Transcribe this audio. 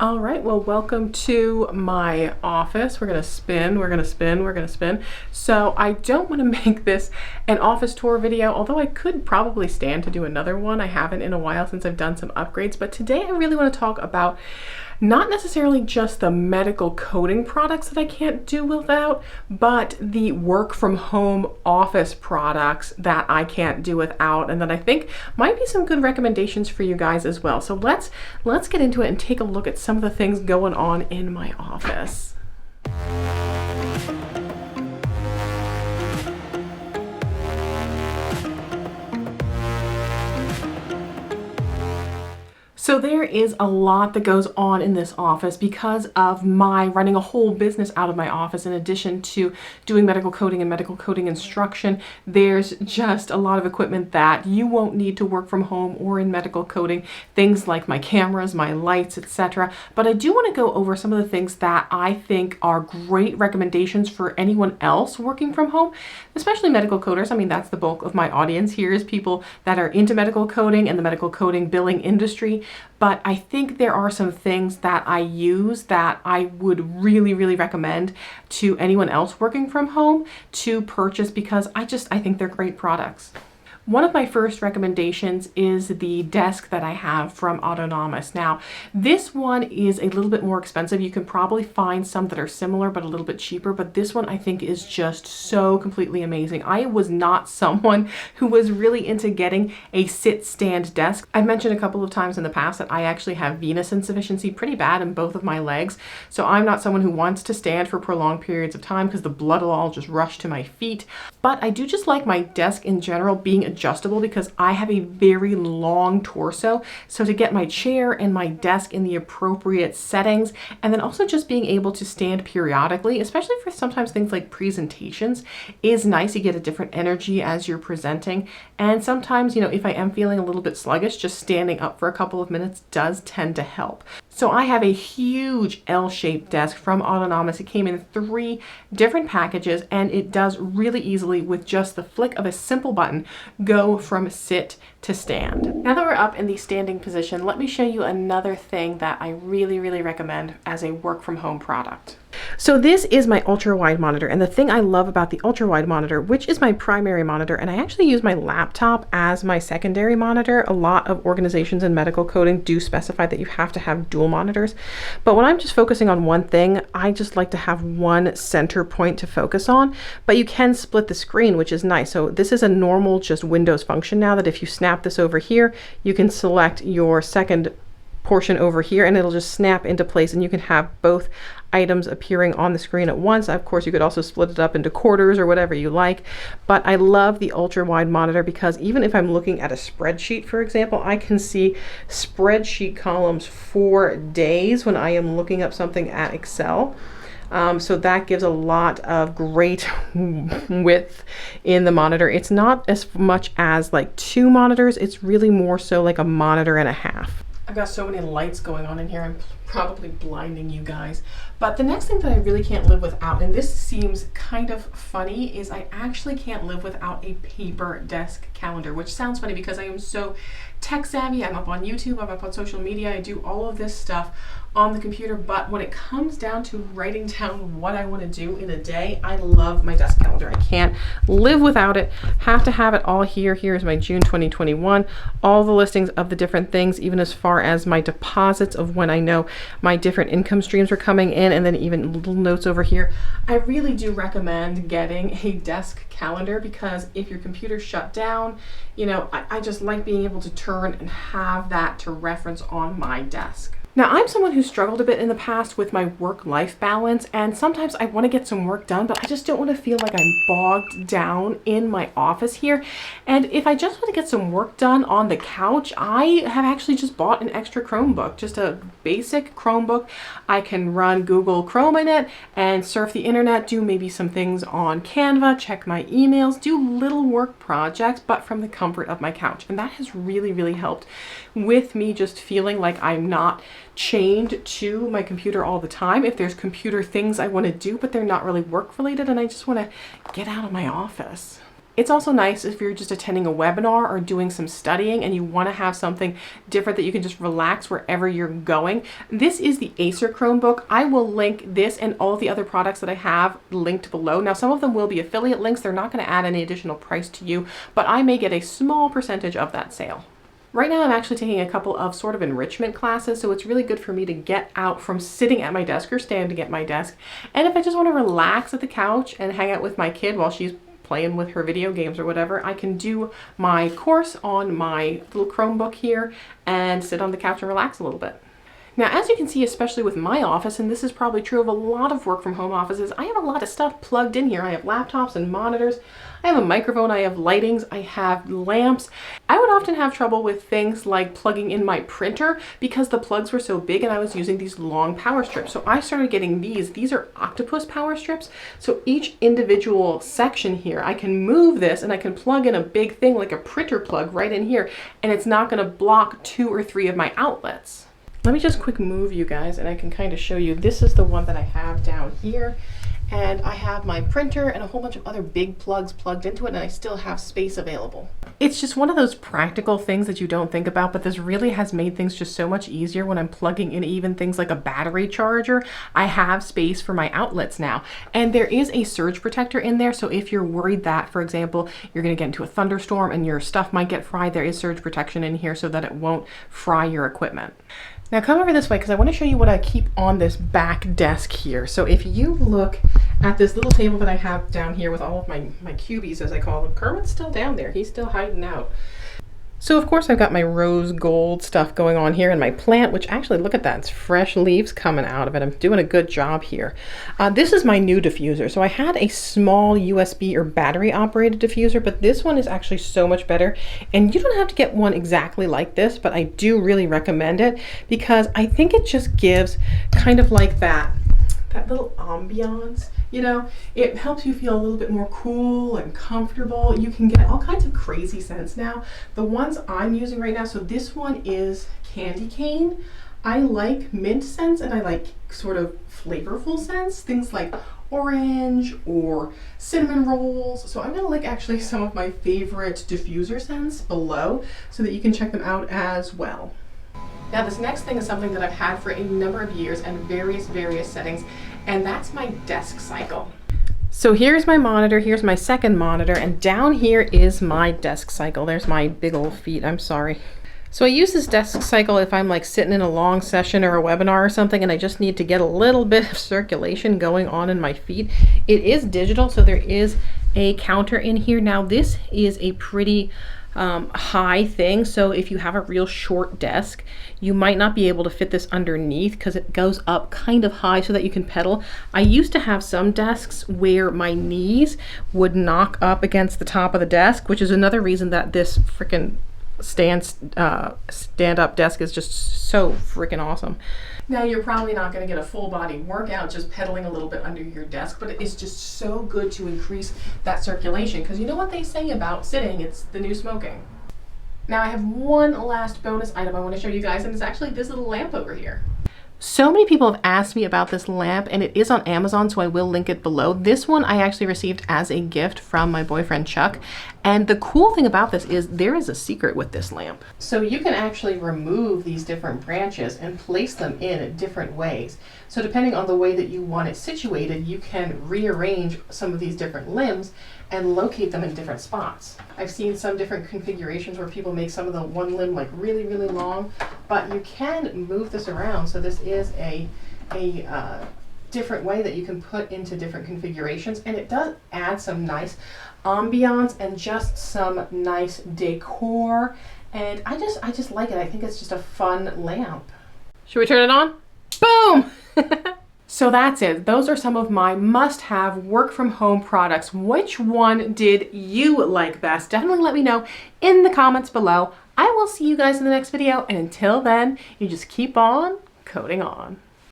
All right, well, welcome to my office. We're gonna spin, we're gonna spin, we're gonna spin. So I don't wanna make this an office tour video, although I could probably stand to do another one. I haven't in a while since I've done some upgrades, but today I really wanna talk about not necessarily just the medical coding products that I can't do without, but the work from home office products that I can't do without, and that I think might be some good recommendations for you guys as well. So let's get into it and take a look at some of the things going on in my office. So there is a lot that goes on in this office because of my running a whole business out of my office. In addition to doing medical coding and medical coding instruction, there's just a lot of equipment that you won't need to work from home or in medical coding, things like my cameras, my lights, etc. But I do want to go over some of the things that I think are great recommendations for anyone else working from home, especially medical coders. I mean, that's the bulk of my audience here is people that are into medical coding and the medical coding billing industry. But I think there are some things that I use that I would really recommend to anyone else working from home to purchase because I think they're great products. One of my first recommendations is the desk that I have from Autonomous. Now, this one is a little bit more expensive. You can probably find some that are similar but a little bit cheaper, but this one I think is just so completely amazing. I was not someone who was really into getting a sit-stand desk. I've mentioned a couple of times in the past that I actually have venous insufficiency pretty bad in both of my legs, so I'm not someone who wants to stand for prolonged periods of time because the blood will all just rush to my feet. But I do just like my desk in general being adjustable because I have a very long torso. So to get my chair and my desk in the appropriate settings, and then also just being able to stand periodically, especially for sometimes things like presentations, is nice. You get a different energy as you're presenting. And sometimes, if I am feeling a little bit sluggish, just standing up for a couple of minutes does tend to help. So I have a huge L-shaped desk from Autonomous. It came in 3 different packages and it does really easily with just the flick of a simple button go from sit to stand. Now that we're up in the standing position, let me show you another thing that I really recommend as a work from home product. So this is my ultra-wide monitor, and the thing I love about the ultra-wide monitor, which is my primary monitor, and I actually use my laptop as my secondary monitor. A lot of organizations in medical coding do specify that you have to have dual monitors, but when I'm just focusing on one thing, I just like to have one center point to focus on, but you can split the screen, which is nice. So this is a normal just Windows function now that if you snap this over here, you can select your second portion over here and it'll just snap into place and you can have both items appearing on the screen at once. Of course, you could also split it up into quarters or whatever you like, but I love the ultra wide monitor because even if I'm looking at a spreadsheet, for example, I can see spreadsheet columns for days when I am looking up something at Excel. So that gives a lot of great width in the monitor. It's not as much as like 2 monitors, it's really more so like a monitor and a half. I've got so many lights going on in here, I'm probably blinding you guys. But the next thing that I really can't live without, and this seems kind of funny, is I actually can't live without a paper desk calendar, which sounds funny because I am so tech savvy. I'm up on YouTube, I'm up on social media, I do all of this stuff on the computer, but when it comes down to writing down what I want to do in a day, I love my desk calendar. I can't live without it. Have to have it all here. Here's my June 2021, all the listings of the different things, even as far as my deposits of when I know my different income streams are coming in, and then even little notes over here. I really do recommend getting a desk calendar because if your computer's shut down, I just like being able to turn and have that to reference on my desk. Now, I'm someone who struggled a bit in the past with my work-life balance, and sometimes I want to get some work done, but I just don't want to feel like I'm bogged down in my office here. And if I just want to get some work done on the couch, I have actually just bought an extra Chromebook, just a basic Chromebook. I can run Google Chrome in it and surf the internet, do maybe some things on Canva, check my emails, do little work projects, but from the comfort of my couch. And that has really helped with me just feeling like I'm not chained to my computer all the time. If there's computer things I want to do, but they're not really work related and I just want to get out of my office. It's also nice if you're just attending a webinar or doing some studying and you want to have something different that you can just relax wherever you're going. This is the Acer Chromebook. I will link this and all the other products that I have linked below. Now, some of them will be affiliate links. They're not going to add any additional price to you, but I may get a small percentage of that sale. Right now, I'm actually taking a couple of sort of enrichment classes, so it's really good for me to get out from sitting at my desk or standing at my desk. And if I just want to relax at the couch and hang out with my kid while she's playing with her video games or whatever, I can do my course on my little Chromebook here and sit on the couch and relax a little bit. Now, as you can see, especially with my office, and this is probably true of a lot of work from home offices, I have a lot of stuff plugged in here. I have laptops and monitors, I have a microphone, I have lightings, I have lamps. I would often have trouble with things like plugging in my printer because the plugs were so big and I was using these long power strips. So I started getting these. These are octopus power strips. So each individual section here, I can move this and I can plug in a big thing like a printer plug right in here, and it's not going to block 2 or 3 of my outlets. Let me just quick move you guys and I can kind of show you. This is the one that I have down here, and I have my printer and a whole bunch of other big plugs plugged into it, and I still have space available. It's just one of those practical things that you don't think about, but this really has made things just so much easier when I'm plugging in even things like a battery charger. I have space for my outlets now, and there is a surge protector in there, so if you're worried that, for example, you're going to get into a thunderstorm and your stuff might get fried, there is surge protection in here so that it won't fry your equipment. Now come over this way because I want to show you what I keep on this back desk here. So if you look at this little table that I have down here with all of my cubies, as I call them, Kermit's still down there. He's still hiding out. So of course I've got my rose gold stuff going on here, and my plant, which actually, look at that, it's fresh leaves coming out of it. I'm doing a good job here. This is my new diffuser. So I had a small USB or battery operated diffuser, but this one is actually so much better. And you don't have to get one exactly like this, but I do really recommend it because I think it just gives kind of like that little ambiance. You know, it helps you feel a little bit more cool and comfortable. You can get all kinds of crazy scents now. The ones I'm using right now, so this one is candy cane. I like mint scents and I like sort of flavorful scents, things like orange or cinnamon rolls. So I'm gonna link actually some of my favorite diffuser scents below so that you can check them out as well. Now this next thing is something that I've had for a number of years and various settings, and that's my desk cycle. So here's my monitor, here's my second monitor, and down here is my desk cycle. There's my big old feet, I'm sorry. So I use this desk cycle if I'm like sitting in a long session or a webinar or something and I just need to get a little bit of circulation going on in my feet. It is digital, so there is a counter in here. Now this is a pretty high thing, so if you have a real short desk, you might not be able to fit this underneath because it goes up kind of high so that you can pedal. I used to have some desks where my knees would knock up against the top of the desk, which is another reason that this freaking stand-up desk is just so freaking awesome. Now you're probably not going to get a full body workout just pedaling a little bit under your desk, but it is just so good to increase that circulation because you know what they say about sitting, it's the new smoking. Now I have one last bonus item I want to show you guys, and it's actually this little lamp over here. So many people have asked me about this lamp, and it is on Amazon, so I will link it below. This one I actually received as a gift from my boyfriend Chuck, and the cool thing about this is there is a secret with this lamp. So you can actually remove these different branches and place them in different ways. So depending on the way that you want it situated, you can rearrange some of these different limbs and locate them in different spots. I've seen some different configurations where people make some of the one limb like really long, but you can move this around. So this is a different way that you can put into different configurations, and it does add some nice ambiance and just some nice decor, and I just like it. I think it's just a fun lamp. Should we turn it on? Boom! So that's it. Those are some of my must-have work from home products. Which one did you like best? Definitely let me know in the comments below. I will see you guys in the next video, and until then, you just keep on coding on.